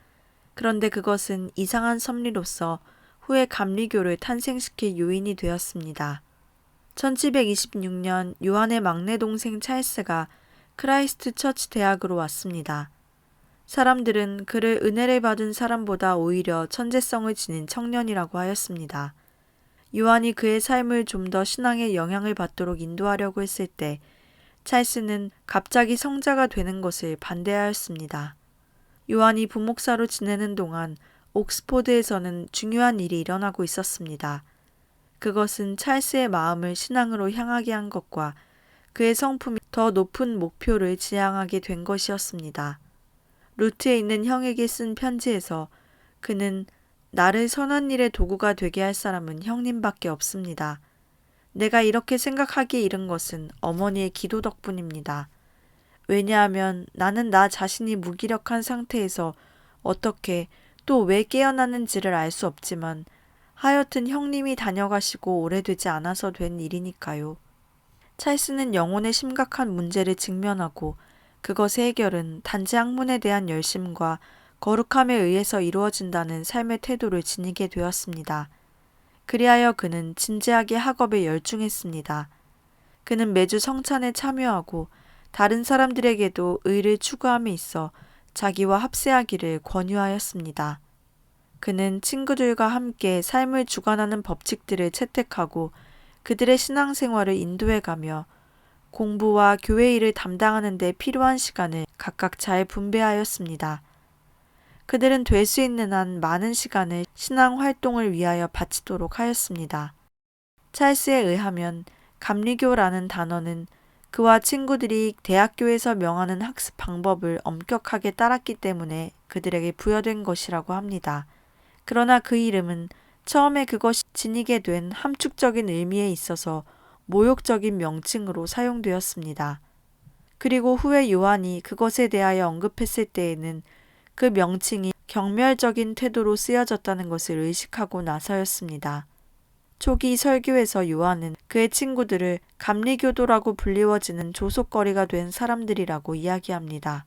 Speaker 1: 그런데 그것은 이상한 섭리로서 후에 감리교를 탄생시킬 요인이 되었습니다. 1726년 요한의 막내 동생 찰스가 크라이스트 처치 대학으로 왔습니다. 사람들은 그를 은혜를 받은 사람보다 오히려 천재성을 지닌 청년이라고 하였습니다. 요한이 그의 삶을 좀 더 신앙에 영향을 받도록 인도하려고 했을 때 찰스는 갑자기 성자가 되는 것을 반대하였습니다. 요한이 부목사로 지내는 동안 옥스포드에서는 중요한 일이 일어나고 있었습니다. 그것은 찰스의 마음을 신앙으로 향하게 한 것과 그의 성품이 더 높은 목표를 지향하게 된 것이었습니다. 루트에 있는 형에게 쓴 편지에서 그는 나를 선한 일의 도구가 되게 할 사람은 형님밖에 없습니다. 내가 이렇게 생각하기에 이른 것은 어머니의 기도 덕분입니다. 왜냐하면 나는 나 자신이 무기력한 상태에서 어떻게 또 왜 깨어나는지를 알 수 없지만 하여튼 형님이 다녀가시고 오래되지 않아서 된 일이니까요. 찰스는 영혼의 심각한 문제를 직면하고 그것의 해결은 단지 학문에 대한 열심과 거룩함에 의해서 이루어진다는 삶의 태도를 지니게 되었습니다. 그리하여 그는 진지하게 학업에 열중했습니다. 그는 매주 성찬에 참여하고 다른 사람들에게도 의를 추구함에 있어 자기와 합세하기를 권유하였습니다. 그는 친구들과 함께 삶을 주관하는 법칙들을 채택하고 그들의 신앙생활을 인도해가며 공부와 교회 일을 담당하는 데 필요한 시간을 각각 잘 분배하였습니다. 그들은 될 수 있는 한 많은 시간을 신앙 활동을 위하여 바치도록 하였습니다. 찰스에 의하면 감리교라는 단어는 그와 친구들이 대학교에서 명하는 학습 방법을 엄격하게 따랐기 때문에 그들에게 부여된 것이라고 합니다. 그러나 그 이름은 처음에 그것이 지니게 된 함축적인 의미에 있어서 모욕적인 명칭으로 사용되었습니다. 그리고 후에 요한이 그것에 대하여 언급했을 때에는 그 명칭이 경멸적인 태도로 쓰여졌다는 것을 의식하고 나서였습니다. 초기 설교에서 요한은 그의 친구들을 감리교도라고 불리워지는 조속거리가 된 사람들이라고 이야기합니다.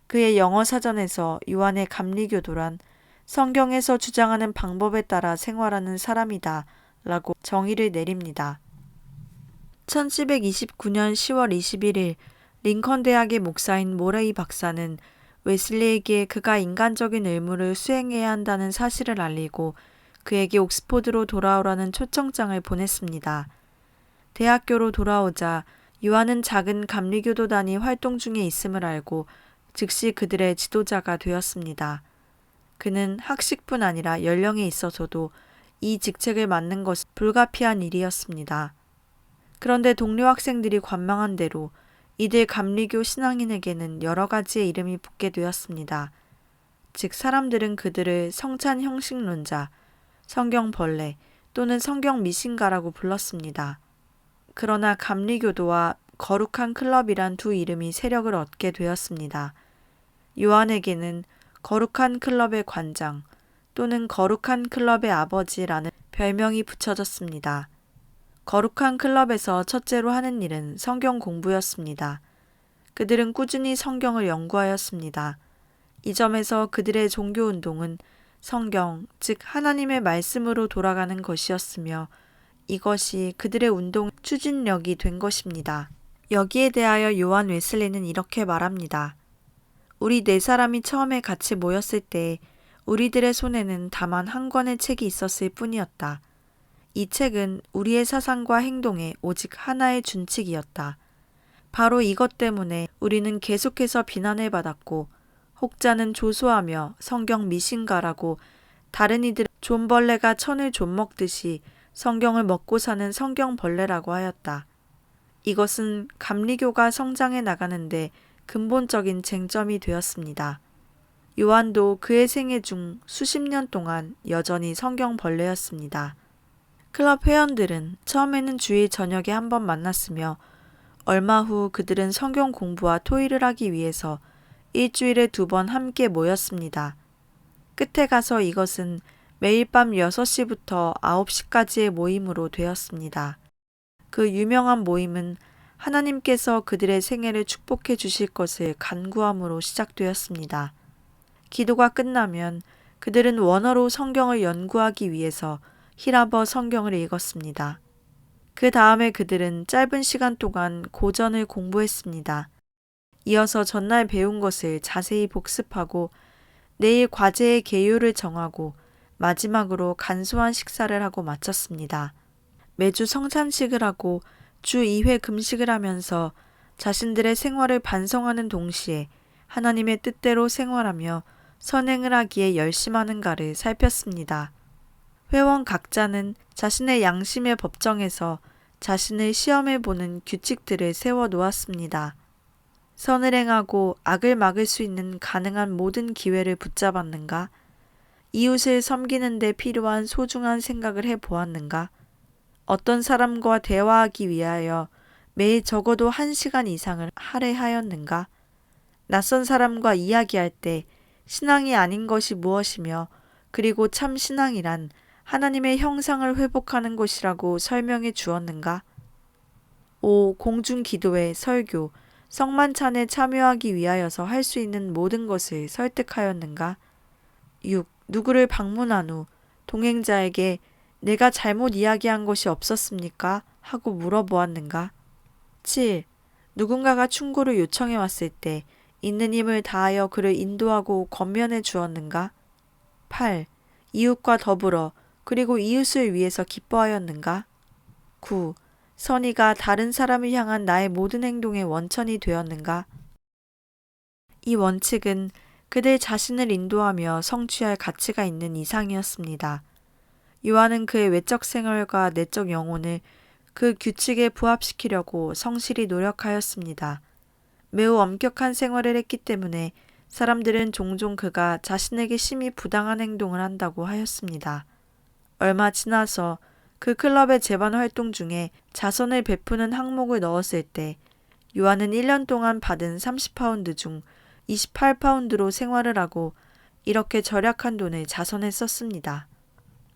Speaker 1: 그의 영어 사전에서 요한의 감리교도란 성경에서 주장하는 방법에 따라 생활하는 사람이다 라고 정의를 내립니다. 1729년 10월 21일 링컨 대학의 목사인 모레이 박사는 웨슬리에게 그가 인간적인 의무를 수행해야 한다는 사실을 알리고 그에게 옥스포드로 돌아오라는 초청장을 보냈습니다. 대학교로 돌아오자 요한은 작은 감리교도단이 활동 중에 있음을 알고 즉시 그들의 지도자가 되었습니다. 그는 학식뿐 아니라 연령에 있어서도 이 직책을 맡는 것은 불가피한 일이었습니다. 그런데 동료 학생들이 관망한 대로 이들 감리교 신앙인에게는 여러 가지의 이름이 붙게 되었습니다. 즉 사람들은 그들을 성찬 형식론자, 성경벌레 또는 성경미신가라고 불렀습니다. 그러나 감리교도와 거룩한 클럽이란 두 이름이 세력을 얻게 되었습니다. 요한에게는 거룩한 클럽의 관장 또는 거룩한 클럽의 아버지라는 별명이 붙여졌습니다. 거룩한 클럽에서 첫째로 하는 일은 성경 공부였습니다. 그들은 꾸준히 성경을 연구하였습니다. 이 점에서 그들의 종교운동은 성경, 즉 하나님의 말씀으로 돌아가는 것이었으며 이것이 그들의 운동의 추진력이 된 것입니다. 여기에 대하여 요한 웨슬리는 이렇게 말합니다. 우리 네 사람이 처음에 같이 모였을 때 우리들의 손에는 다만 한 권의 책이 있었을 뿐이었다. 이 책은 우리의 사상과 행동에 오직 하나의 준칙이었다. 바로 이것 때문에 우리는 계속해서 비난을 받았고 혹자는 조소하며 성경 미신가라고 다른 이들은 존벌레가 천을 좀먹듯이 성경을 먹고 사는 성경벌레라고 하였다. 이것은 감리교가 성장해 나가는데 근본적인 쟁점이 되었습니다. 요한도 그의 생애 중 수십 년 동안 여전히 성경벌레였습니다. 클럽 회원들은 처음에는 주일 저녁에 한 번 만났으며 얼마 후 그들은 성경 공부와 토의를 하기 위해서 일주일에 2번 함께 모였습니다. 끝에 가서 이것은 매일 밤 6시부터 9시까지의 모임으로 되었습니다. 그 유명한 모임은 하나님께서 그들의 생애를 축복해 주실 것을 간구함으로 시작되었습니다. 기도가 끝나면 그들은 원어로 성경을 연구하기 위해서 히라버 성경을 읽었습니다. 그 다음에 그들은 짧은 시간 동안 고전을 공부했습니다. 이어서 전날 배운 것을 자세히 복습하고 내일 과제의 개요를 정하고 마지막으로 간소한 식사를 하고 마쳤습니다. 매주 성찬식을 하고 주 2회 금식을 하면서 자신들의 생활을 반성하는 동시에 하나님의 뜻대로 생활하며 선행을 하기에 열심하는가를 살폈습니다. 회원 각자는 자신의 양심의 법정에서 자신을 시험해 보는 규칙들을 세워 놓았습니다. 선을 행하고 악을 막을 수 있는 가능한 모든 기회를 붙잡았는가? 이웃을 섬기는 데 필요한 소중한 생각을 해보았는가? 어떤 사람과 대화하기 위하여 매일 적어도 1시간 이상을 할애하였는가? 낯선 사람과 이야기할 때 신앙이 아닌 것이 무엇이며 그리고 참 신앙이란 하나님의 형상을 회복하는 것이라고 설명해 주었는가? 5. 공중기도회, 설교, 성만찬에 참여하기 위하여서 할 수 있는 모든 것을 설득하였는가? 6. 누구를 방문한 후 동행자에게 내가 잘못 이야기한 것이 없었습니까? 하고 물어보았는가? 7. 누군가가 충고를 요청해 왔을 때 있는 힘을 다하여 그를 인도하고 권면해 주었는가? 8. 이웃과 더불어 그리고 이웃을 위해서 기뻐하였는가? 9. 선의가 다른 사람을 향한 나의 모든 행동의 원천이 되었는가? 이 원칙은 그들 자신을 인도하며 성취할 가치가 있는 이상이었습니다. 요한은 그의 외적 생활과 내적 영혼을 그 규칙에 부합시키려고 성실히 노력하였습니다. 매우 엄격한 생활을 했기 때문에 사람들은 종종 그가 자신에게 심히 부당한 행동을 한다고 하였습니다. 얼마 지나서 그 클럽의 재반 활동 중에 자선을 베푸는 항목을 넣었을 때 요한은 1년 동안 받은 30파운드 중 28파운드로 생활을 하고 이렇게 절약한 돈을 자선에 썼습니다.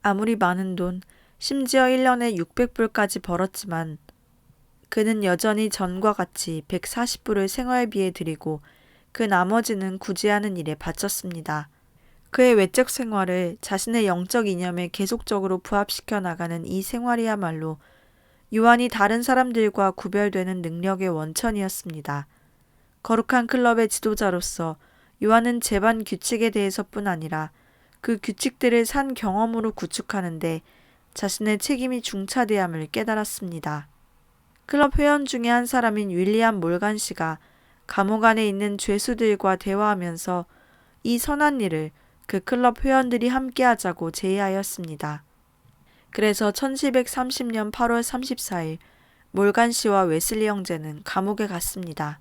Speaker 1: 아무리 많은 돈, 심지어 1년에 600불까지 벌었지만 그는 여전히 전과 같이 140불을 생활비에 들이고 그 나머지는 구제하는 일에 바쳤습니다. 그의 외적 생활을 자신의 영적 이념에 계속적으로 부합시켜 나가는 이 생활이야말로 요한이 다른 사람들과 구별되는 능력의 원천이었습니다. 거룩한 클럽의 지도자로서 요한은 재반 규칙에 대해서뿐 아니라 그 규칙들을 산 경험으로 구축하는데 자신의 책임이 중차대함을 깨달았습니다. 클럽 회원 중에 한 사람인 윌리엄 몰간 씨가 감옥 안에 있는 죄수들과 대화하면서 이 선한 일을 그 클럽 회원들이 함께 하자고 제의하였습니다. 그래서 1730년 8월 34일 몰간 씨와 웨슬리 형제는 감옥에 갔습니다.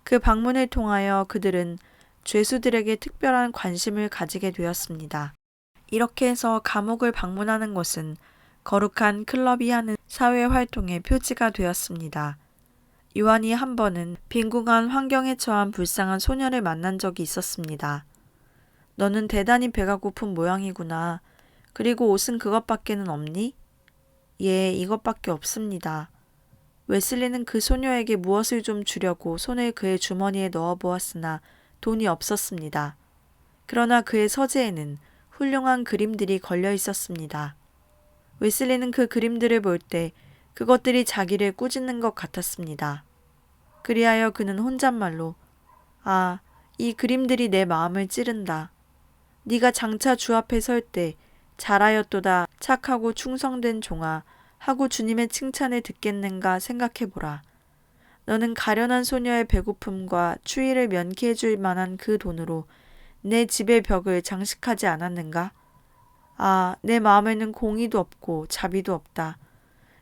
Speaker 1: 그 방문을 통하여 그들은 죄수들에게 특별한 관심을 가지게 되었습니다. 이렇게 해서 감옥을 방문하는 것은 거룩한 클럽이 하는 사회활동의 표지가 되었습니다. 요한이 한 번은 빈궁한 환경에 처한 불쌍한 소녀를 만난 적이 있었습니다. 너는 대단히 배가 고픈 모양이구나. 그리고 옷은 그것밖에는 없니? 예, 이것밖에 없습니다. 웨슬리는 그 소녀에게 무엇을 좀 주려고 손을 그의 주머니에 넣어 보았으나 돈이 없었습니다. 그러나 그의 서재에는 훌륭한 그림들이 걸려 있었습니다. 웨슬리는 그 그림들을 볼 때 그것들이 자기를 꾸짖는 것 같았습니다. 그리하여 그는 혼잣말로 아, 이 그림들이 내 마음을 찌른다. 네가 장차 주 앞에 설 때 잘하였도다 착하고 충성된 종아 하고 주님의 칭찬을 듣겠는가 생각해보라. 너는 가련한 소녀의 배고픔과 추위를 면케해 줄 만한 그 돈으로 내 집의 벽을 장식하지 않았는가? 아, 내 마음에는 공의도 없고 자비도 없다.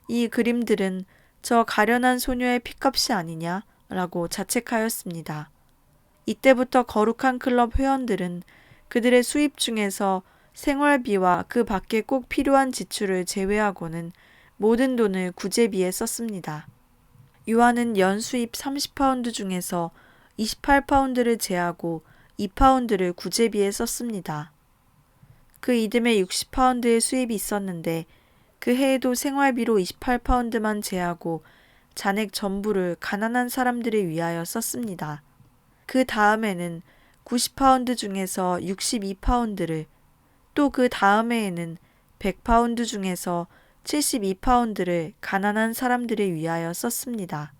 Speaker 1: 이 그림들은 저 가련한 소녀의 핏값이 아니냐? 라고 자책하였습니다. 이때부터 거룩한 클럽 회원들은 그들의 수입 중에서 생활비와 그 밖에 꼭 필요한 지출을 제외하고는 모든 돈을 구제비에 썼습니다. 요한은 연 수입 30파운드 중에서 28파운드를 제하고 2파운드를 구제비에 썼습니다. 그 이듬해 60파운드의 수입이 있었는데 그 해에도 생활비로 28파운드만 제하고 잔액 전부를 가난한 사람들을 위하여 썼습니다. 그 다음에는 90파운드 중에서 62파운드를 또 그 다음 해에는 100파운드 중에서 72파운드를 가난한 사람들을 위하여 썼습니다.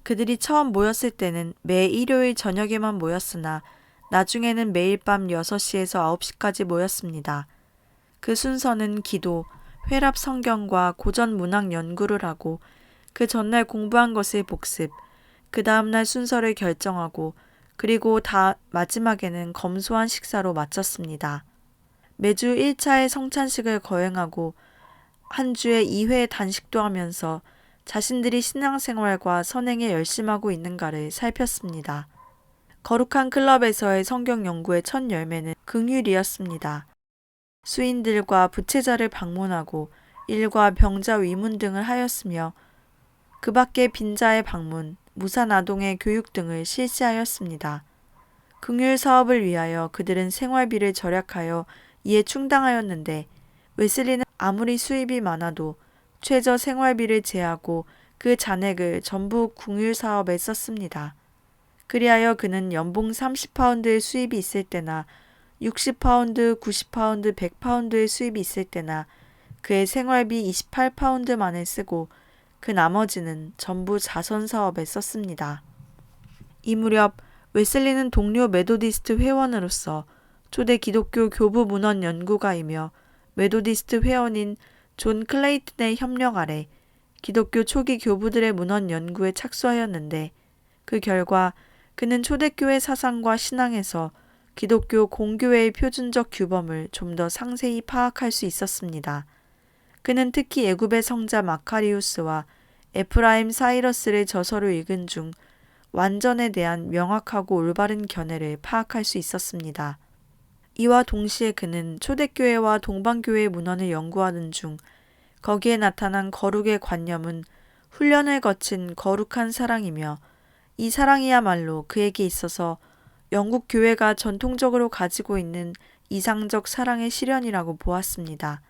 Speaker 1: 그들이 처음 모였을 때는 매 일요일 저녁에만 모였으나 나중에는 매일 밤 6시에서 9시까지 모였습니다. 그 순서는 기도, 회랍 성경과 고전 문학 연구를 하고 그 전날 공부한 것을 복습, 그 다음날 순서를 결정하고 그리고 마지막에는 검소한 식사로 마쳤습니다. 매주 1차의 성찬식을 거행하고 한 주에 2회 단식도 하면서 자신들이 신앙생활과 선행에 열심하고 있는가를 살폈습니다. 거룩한 클럽에서의 성경 연구의 첫 열매는 긍휼이었습니다. 수인들과 부채자를 방문하고 일과 병자 위문 등을 하였으며 그 밖에 빈자의 방문, 무사나동의 교육 등을 실시하였습니다. 긍휼 사업을 위하여 그들은 생활비를 절약하여 이에 충당하였는데 웨슬리는 아무리 수입이 많아도 최저 생활비를 제하고 그 잔액을 전부 긍휼 사업에 썼습니다. 그리하여 그는 연봉 30파운드의 수입이 있을 때나 60파운드, 90파운드, 100파운드의 수입이 있을 때나 그의 생활비 28파운드만을 쓰고 그 나머지는 전부 자선 사업에 썼습니다. 이 무렵 웨슬리는 동료 메도디스트 회원으로서 초대 기독교 교부 문헌 연구가이며 메도디스트 회원인 존 클레이튼의 협력 아래 기독교 초기 교부들의 문헌 연구에 착수하였는데 그 결과 그는 초대교회 사상과 신앙에서 기독교 공교회의 표준적 규범을 좀 더 상세히 파악할 수 있었습니다. 그는 특히 애굽의 성자 마카리우스와 에프라임 사이러스의 저서를 읽은 중 완전에 대한 명확하고 올바른 견해를 파악할 수 있었습니다. 이와 동시에 그는 초대교회와 동방교회의 문헌을 연구하는 중 거기에 나타난 거룩의 관념은 훈련을 거친 거룩한 사랑이며 이 사랑이야말로 그에게 있어서 영국 교회가 전통적으로 가지고 있는 이상적 사랑의 실현이라고 보았습니다.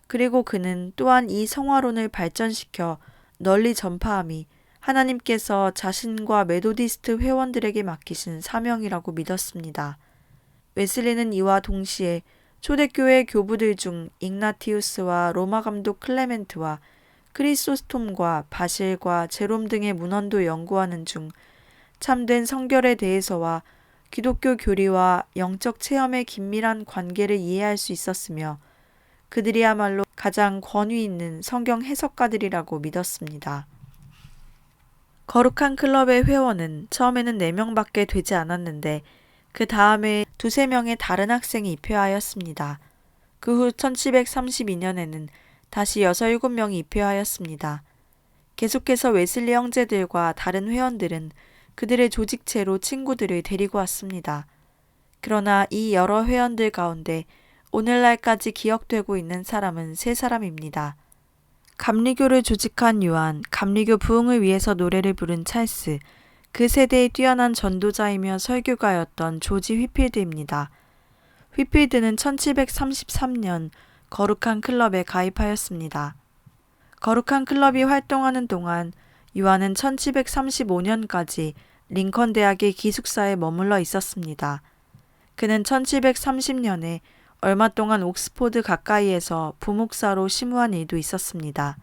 Speaker 1: 그리고 그는 또한 이 성화론을 발전시켜 널리 전파함이 하나님께서 자신과 메도디스트 회원들에게 맡기신 사명이라고 믿었습니다. 웨슬리는 이와 동시에 초대교회 교부들 중 ig나티우스와 로마 감독 클레멘트와 크리소스톰과 바실과 제롬 등의 문헌도 연구하는 중 참된 성결에 대해서와 기독교 교리와 영적 체험의 긴밀한 관계를 이해할 수 있었으며 그들이야말로 가장 권위 있는 성경 해석가들이라고 믿었습니다. 거룩한 클럽의 회원은 처음에는 4명밖에 되지 않았는데 그 다음에 2~3명의 다른 학생이 입회하였습니다. 그 후 1732년에는 다시 6~7명이 입회하였습니다. 계속해서 웨슬리 형제들과 다른 회원들은 그들의 조직체로 친구들을 데리고 왔습니다. 그러나 이 여러 회원들 가운데 오늘날까지 기억되고 있는 사람은 3사람입니다. 감리교를 조직한 요한, 감리교 부흥을 위해서 노래를 부른 찰스, 그 세대의 뛰어난 전도자이며 설교가였던 조지 휘필드입니다. 휘필드는 1733년 거룩한 클럽에 가입하였습니다. 거룩한 클럽이 활동하는 동안 요한은 1735년까지 링컨 대학의 기숙사에 머물러 있었습니다. 그는 1730년에 얼마 동안 옥스포드 가까이에서 부목사로 심우한 일도 있었습니다.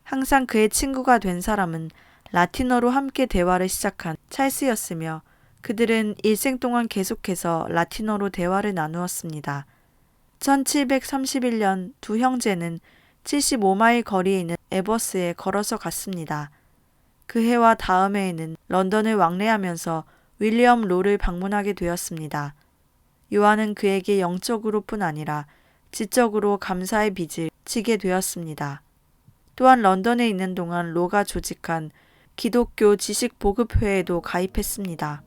Speaker 1: 항상 그의 친구가 된 사람은 라틴어로 함께 대화를 시작한 찰스였으며 그들은 일생 동안 계속해서 라틴어로 대화를 나누었습니다. 1731년 두 형제는 75마일 거리에 있는 에버스에 걸어서 갔습니다. 그 해와 다음 해에는 런던을 왕래하면서 윌리엄 로를 방문하게 되었습니다. 요한은 그에게 영적으로뿐 아니라 지적으로 감사의 빚을 지게 되었습니다. 또한 런던에 있는 동안 로가 조직한 기독교 지식보급회에도 가입했습니다.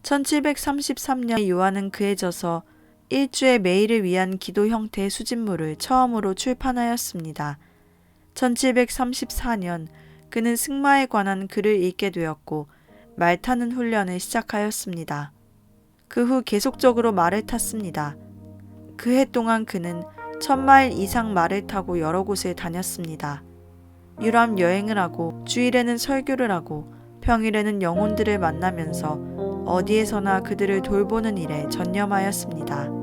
Speaker 1: 1733년 요한은 그에 져서 일주의 매일을 위한 기도 형태의 수집물을 처음으로 출판하였습니다. 1734년 그는 승마에 관한 글을 읽게 되었고 말 타는 훈련을 시작하였습니다. 그 후 계속적으로 말을 탔습니다. 그 해 동안 그는 1000마일 이상 말을 타고 여러 곳을 다녔습니다. 유람 여행을 하고 주일에는 설교를 하고 평일에는 영혼들을 만나면서 어디에서나 그들을 돌보는 일에 전념하였습니다.